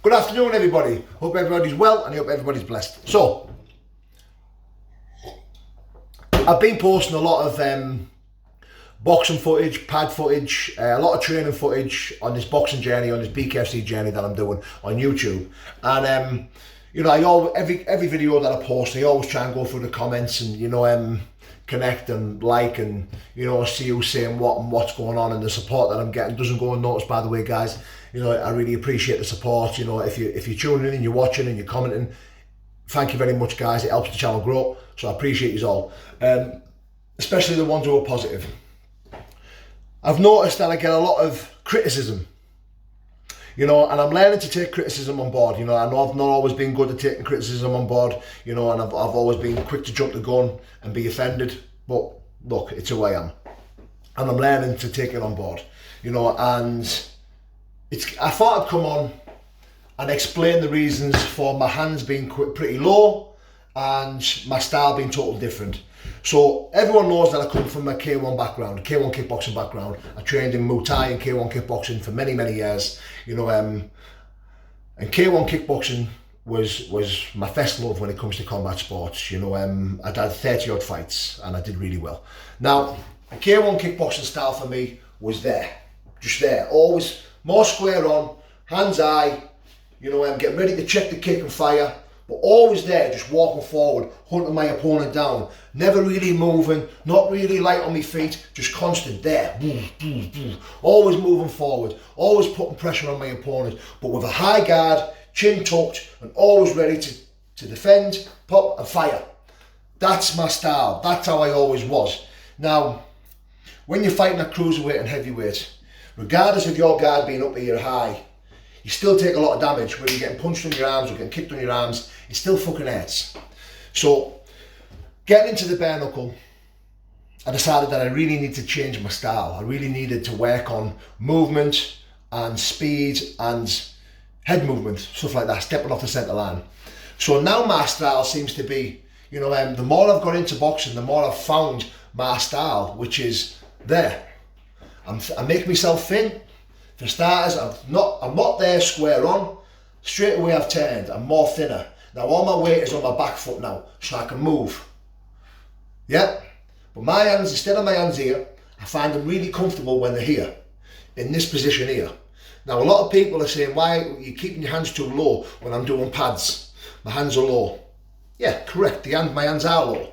Good afternoon, everybody. Hope everybody's well and I hope everybody's blessed. So, I've been posting a lot of boxing footage, pad footage, a lot of training footage on this boxing journey, on this BKFC journey that I'm doing on YouTube. And every video that I post, I always try and go through the comments and connect and like and see who's saying what and what's going on, and the support that I'm getting doesn't go unnoticed, by the way, guys. I really appreciate the support. If you're tuning in and you're watching and you're commenting, thank you very much, guys. It helps the channel grow, so I appreciate you all, especially the ones who are positive. I've noticed that I get a lot of criticism, and I'm learning to take criticism on board. I know I've not always been good at taking criticism on board, and I've always been quick to jump the gun and be offended, but look, it's who I am, and I'm learning to take it on board, and I thought I'd come on and explain the reasons for my hands being pretty low and my style being totally different. So everyone knows that I come from a K1 background, a K1 kickboxing background. I trained in Muay Thai and K1 kickboxing for many, many years, and K1 kickboxing was my first love when it comes to combat sports. I did 30 odd fights and I did really well. Now, a K1 kickboxing style for me was just there, always more square on, hands high, getting ready to check the kick and fire, but always there, just walking forward, hunting my opponent down, never really moving, not really light on my feet, just constant there, always moving forward, always putting pressure on my opponent, but with a high guard, chin tucked, and always ready to defend, pop and fire. That's my style, that's how I always was. Now, when you're fighting at cruiserweight and heavyweight, regardless of your guard being up here high, you still take a lot of damage. Whether you're getting punched on your arms or getting kicked on your arms, it still fucking hurts. So, getting into the bare knuckle, I decided that I really needed to change my style. I really needed to work on movement and speed and head movement, stuff like that, stepping off the centre line. So now my style seems to be, the more I've got into boxing, the more I've found my style, which is there. I make myself thin. For starters, I'm not there square on. Straight away I've turned, I'm more thinner. Now all my weight is on my back foot now, so I can move. Yeah? But my hands, instead of my hands here, I find them really comfortable when they're here, in this position here. Now a lot of people are saying, why are you keeping your hands too low when I'm doing pads? My hands are low. Yeah, correct, my hands are low.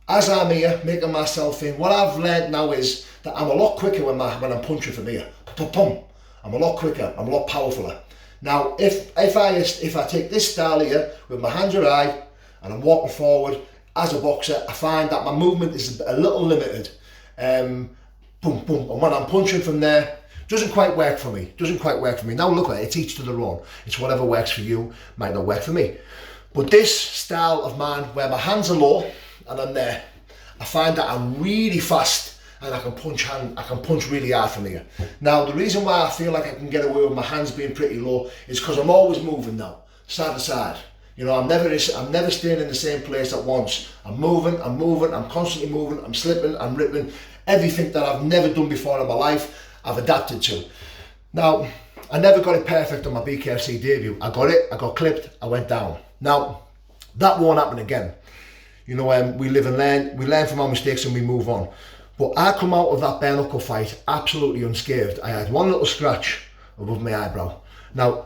As I'm here, making myself thin, what I've learned now is that I'm a lot quicker when I'm punching from here. Pum. I'm a lot quicker, I'm a lot powerfuler. Now, if I take this style here, with my hands are high, and I'm walking forward, as a boxer, I find that my movement is a little limited. And when I'm punching from there, doesn't quite work for me, Now look at it, it's each to their own. It's whatever works for you, might not work for me. But this style of mine, where my hands are low, and I'm there, I find that I'm really fast, and I can punch really hard from here. Now, the reason why I feel like I can get away with my hands being pretty low is because I'm always moving now, side to side. I'm never staying in the same place at once. I'm moving, I'm constantly moving, I'm slipping, I'm ripping. Everything that I've never done before in my life, I've adapted to. Now, I never got it perfect on my BKFC debut. I got it, I got clipped, I went down. Now, that won't happen again. We live and learn, we learn from our mistakes and we move on. But I come out of that bare knuckle fight absolutely unscathed. I had one little scratch above my eyebrow. Now,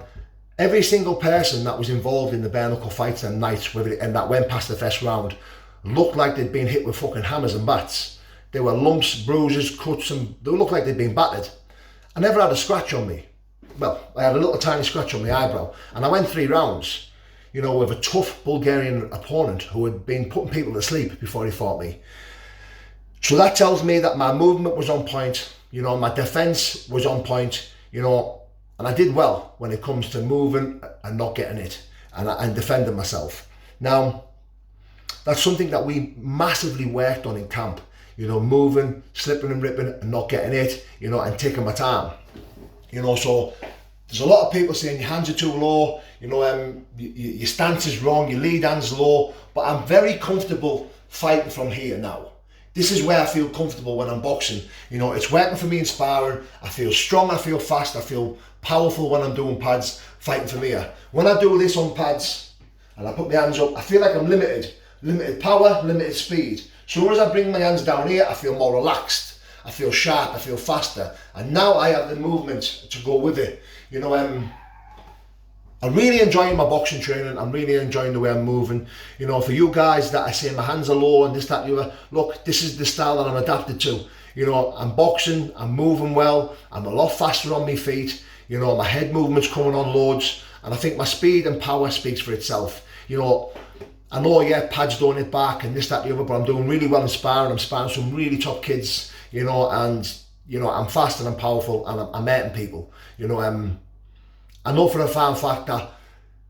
every single person that was involved in the bare knuckle fights and nights, and that went past the first round, looked like they'd been hit with fucking hammers and bats. There were lumps, bruises, cuts, and they looked like they'd been battered. I never had a scratch on me. Well, I had a little tiny scratch on my eyebrow, and I went 3 rounds, with a tough Bulgarian opponent who had been putting people to sleep before he fought me. So that tells me that my movement was on point, my defence was on point, and I did well when it comes to moving and not getting it and defending myself. Now, that's something that we massively worked on in camp, moving, slipping and ripping and not getting it, and taking my time. So there's a lot of people saying your hands are too low, your stance is wrong, your lead hand's low, but I'm very comfortable fighting from here now. This is where I feel comfortable when I'm boxing. It's working for me in sparring. I feel strong, I feel fast, I feel powerful when I'm doing pads. fighting from here. When I do this on pads and I put my hands up, I feel like I'm limited power, limited speed. So soon as I bring my hands down here, I feel more relaxed, I feel sharp, I feel faster, and now I have the movement to go with it. You know, I'm really enjoying my boxing training. I'm really enjoying the way I'm moving. You know, for you guys that I say my hands are low and this, that, the other, look, this is the style that I'm adapted to. You know, I'm boxing, I'm moving well, I'm a lot faster on my feet. You know, my head movement's coming on loads, and I think my speed and power speaks for itself. You know, I know, yeah, pads don't hit back and this, that, the other, but I'm doing really well in sparring. I'm sparring some really top kids, you know, and, you know, I'm fast and I'm powerful and I'm hurting people. You know, I know for a fact that,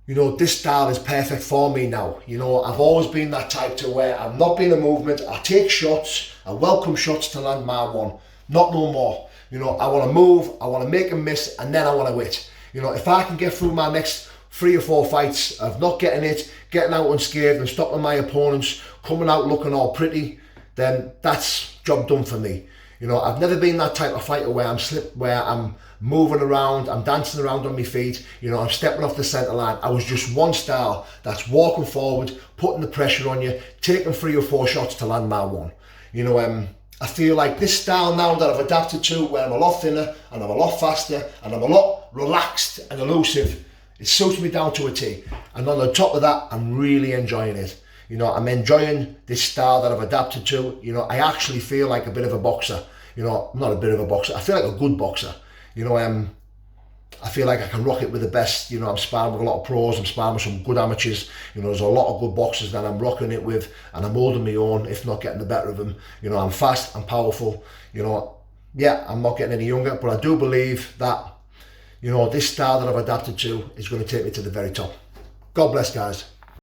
you know, this style is perfect for me now. You know, I've always been that type to where I'm not being a movement. I take shots, I welcome shots to land my one. Not no more. You know, I want to move, I want to make a miss, and then I want to hit. You know, if I can get through my next 3 or 4 fights of not getting it, getting out unscathed and stopping my opponents, coming out looking all pretty, then that's job done for me. You know, I've never been that type of fighter where I'm moving around, I'm dancing around on my feet, you know, I'm stepping off the centre line. I was just one style, that's walking forward, putting the pressure on you, taking 3 or 4 shots to land my one. You know, I feel like this style now that I've adapted to, where I'm a lot thinner and I'm a lot faster and I'm a lot relaxed and elusive, it suits me down to a T. And on the top of that, I'm really enjoying it. You know, I'm enjoying this style that I've adapted to. You know, I actually feel like a bit of a boxer. You know, not a bit of a boxer, I feel like a good boxer. You know, I feel like I can rock it with the best. You know, I'm sparring with a lot of pros, I'm sparring with some good amateurs. You know, there's a lot of good boxers that I'm rocking it with, and I'm holding my own, if not getting the better of them. You know, I'm fast, I'm powerful. You know, yeah, I'm not getting any younger, but I do believe that, you know, this style that I've adapted to is going to take me to the very top. God bless, guys.